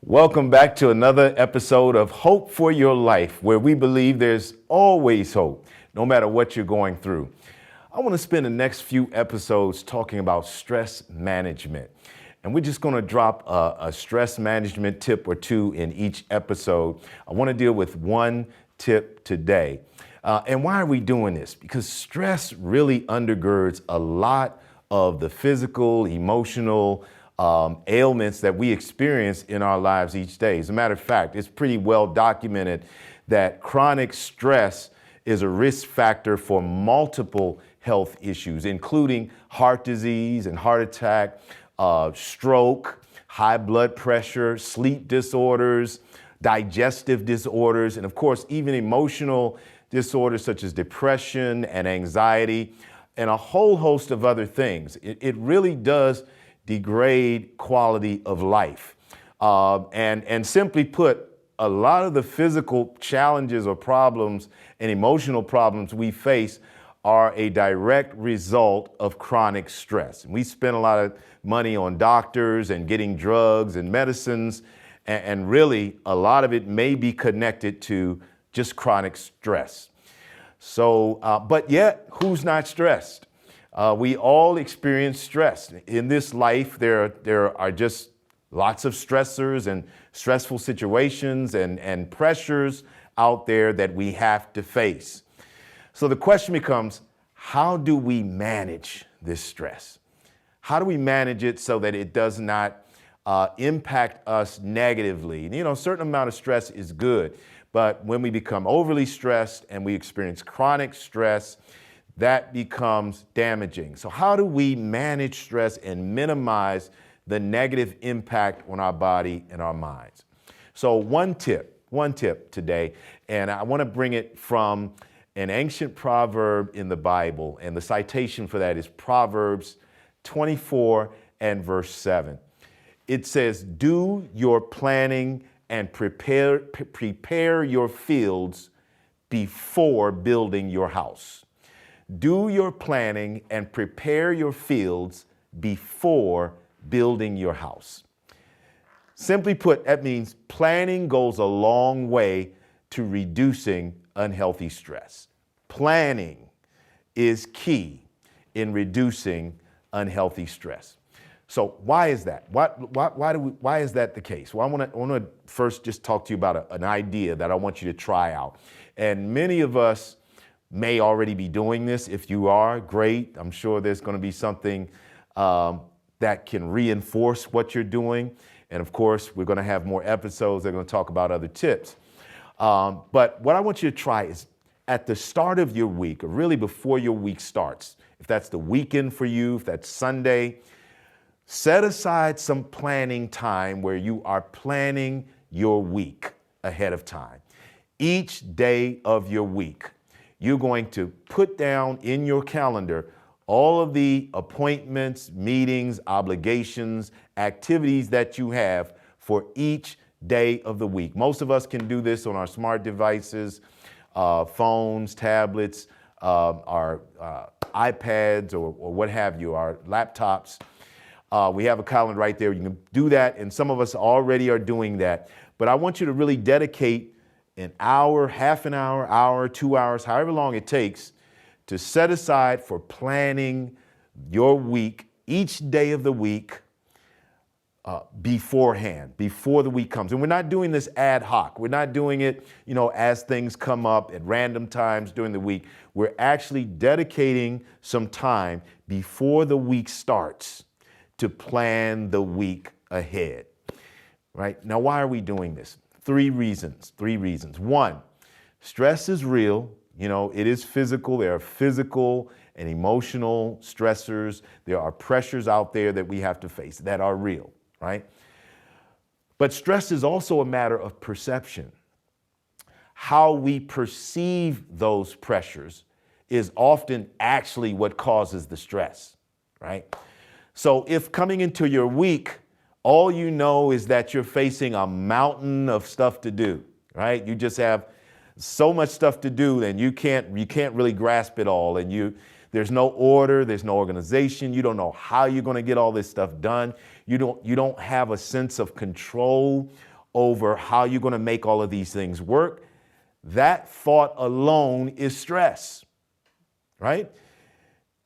Welcome back to another episode of Hope for Your Life, where we believe there's always hope, no matter what you're going through. I want to spend the next few episodes talking about stress management. And we're just going to drop a stress management tip or two in each episode. I want to deal with one tip today. And why are we doing this? Because stress really undergirds a lot of the physical, emotional, ailments that we experience in our lives each day. As a matter of fact, it's pretty well documented that chronic stress is a risk factor for multiple health issues, including heart disease and heart attack, stroke, high blood pressure, sleep disorders, digestive disorders, and of course, even emotional disorders such as depression and anxiety, and a whole host of other things. It really does degrade quality of life. And simply put, a lot of the physical challenges or problems and emotional problems we face are a direct result of chronic stress. And we spend a lot of money on doctors and getting drugs and medicines, and really a lot of it may be connected to just chronic stress. So, but yet, who's not stressed? We all experience stress. In this life, there are just lots of stressors and stressful situations and pressures out there that we have to face. So the question becomes, how do we manage this stress? How do we manage it so that it does not impact us negatively? You know, a certain amount of stress is good, but when we become overly stressed and we experience chronic stress, that becomes damaging. So how do we manage stress and minimize the negative impact on our body and our minds? So one tip today, and I want to bring it from an ancient proverb in the Bible, and the citation for that is Proverbs 24 and verse 7. It says, "Do your planning and prepare your fields before building your house." Do your planning and prepare your fields before building your house. Simply put, that means planning goes a long way to reducing unhealthy stress. Planning is key in reducing unhealthy stress. So why is that? Why is that the case? Well, I want to first just talk to you about an idea that I want you to try out. And many of us may already be doing this. If you are, great. I'm sure there's going to be something that can reinforce what you're doing. And of course, we're going to have more episodes that are going to talk about other tips. But what I want you to try is at the start of your week, or really before your week starts, if that's the weekend for you, if that's Sunday, set aside some planning time where you are planning your week ahead of time. Each day of your week, you're going to put down in your calendar all of the appointments, meetings, obligations, activities that you have for each day of the week. Most of us can do this on our smart devices, phones, tablets, our iPads, or what have you, our laptops. We have a calendar right there. You can do that, and some of us already are doing that. But I want you to really dedicate an hour, half an hour, 2 hours, however long it takes, to set aside for planning your week, each day of the week, beforehand, before the week comes. And we're not doing this ad hoc. We're not doing it, as things come up at random times during the week. We're actually dedicating some time before the week starts to plan the week ahead, right? Now, why are we doing this? Three reasons. One, stress is real. It is physical. There are physical and emotional stressors. There are pressures out there that we have to face that are real, right? But stress is also a matter of perception. How we perceive those pressures is often actually what causes the stress, right? So if coming into your week, all you know is that you're facing a mountain of stuff to do, right? You just have so much stuff to do, and you can't really grasp it all. And there's no order, there's no organization. You don't know how you're going to get all this stuff done. You don't have a sense of control over how you're going to make all of these things work. That thought alone is stress, right?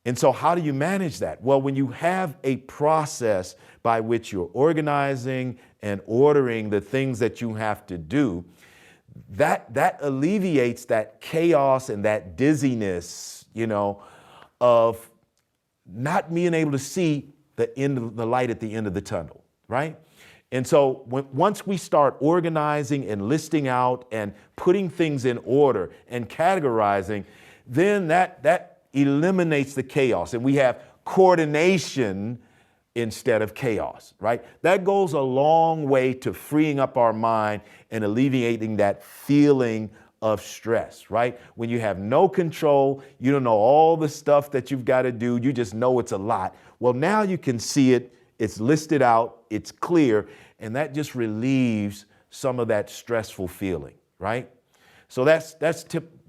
And so how do you manage that? Well, when you have a process by which you're organizing and ordering the things that you have to do, that alleviates that chaos and that dizziness, of not being able to see the end of the light at the end of the tunnel, right? And so once we start organizing and listing out and putting things in order and categorizing, then that eliminates the chaos, and we have coordination instead of chaos, right? That goes a long way to freeing up our mind and alleviating that feeling of stress, right? When you have no control, you don't know all the stuff that you've got to do, you just know it's a lot. Well, now you can see it, it's listed out, it's clear, and that just relieves some of that stressful feeling, right? So that's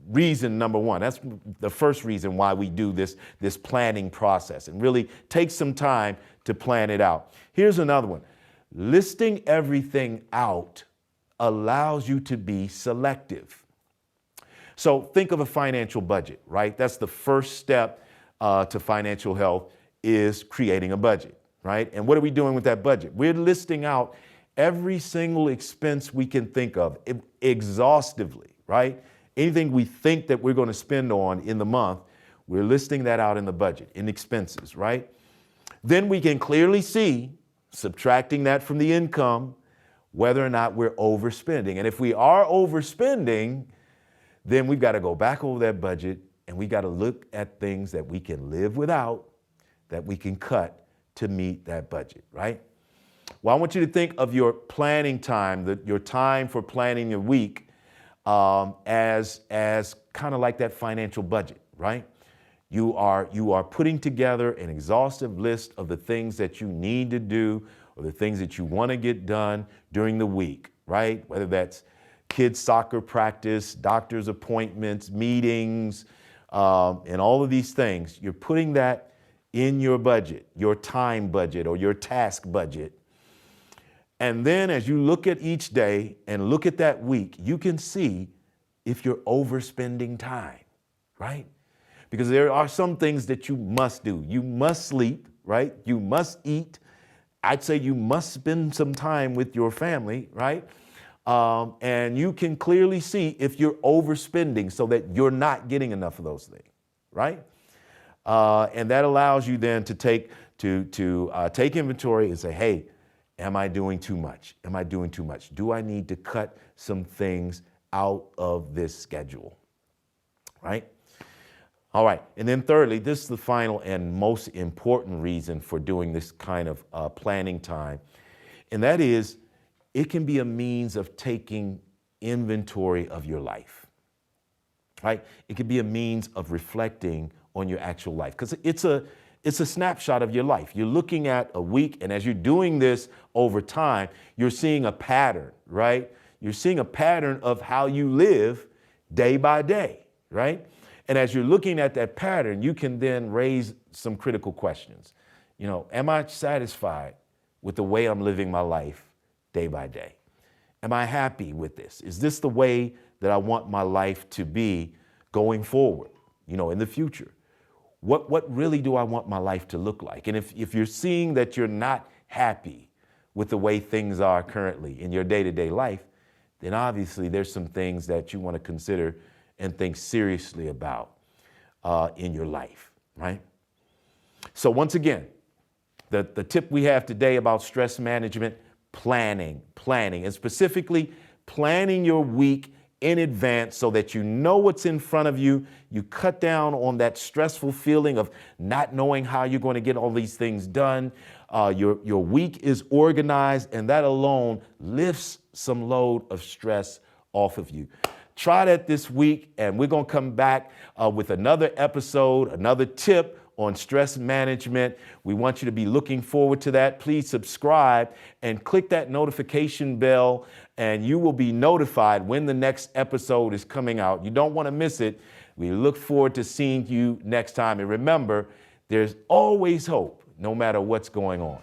reason number one. That's the first reason why we do this planning process, and really take some time to plan it out. Here's another one. Listing everything out allows you to be selective. So think of a financial budget, right? That's the first step to financial health, is creating a budget, right? And what are we doing with that budget? We're listing out every single expense we can think of exhaustively, right? Anything we think that we're going to spend on in the month, we're listing that out in the budget, in expenses, right? Then we can clearly see, subtracting that from the income, whether or not we're overspending. And if we are overspending, then we've got to go back over that budget, and we got to look at things that we can live without, that we can cut to meet that budget, right? Well, I want you to think of your planning time, your time for planning your week, as kind of like that financial budget, right? You are putting together an exhaustive list of the things that you need to do, or the things that you want to get done during the week, right? Whether that's kids' soccer practice, doctor's appointments, meetings, and all of these things. You're putting that in your budget, your time budget or your task budget. And then as you look at each day and look at that week, you can see if you're overspending time, right? Because there are some things that you must do. You must sleep, right? You must eat. I'd say you must spend some time with your family, right? And you can clearly see if you're overspending, so that you're not getting enough of those things, right? And that allows you then to take inventory and say, hey, am I doing too much? Am I doing too much? Do I need to cut some things out of this schedule, right? All right, and then thirdly, this is the final and most important reason for doing this kind of planning time, and that is, it can be a means of taking inventory of your life, right? It can be a means of reflecting on your actual life, because it's a snapshot of your life. You're looking at a week, and as you're doing this over time, you're seeing a pattern, right? You're seeing a pattern of how you live day by day, right? And as you're looking at that pattern, you can then raise some critical questions. Am I satisfied with the way I'm living my life day by day? Am I happy with this? Is this the way that I want my life to be going forward, in the future? What really do I want my life to look like? And if you're seeing that you're not happy with the way things are currently in your day-to-day life, then obviously there's some things that you want to consider and think seriously about in your life, right? So once again, the tip we have today about stress management, planning, and specifically planning your week in advance so that you know what's in front of you. You cut down on that stressful feeling of not knowing how you're going to get all these things done. Your week is organized, and that alone lifts some load of stress off of you. Try that this week, and we're going to come back with another episode, another tip on stress management. We want you to be looking forward to that. Please subscribe and click that notification bell, and you will be notified when the next episode is coming out. You don't want to miss it. We look forward to seeing you next time. And remember, there's always hope, no matter what's going on.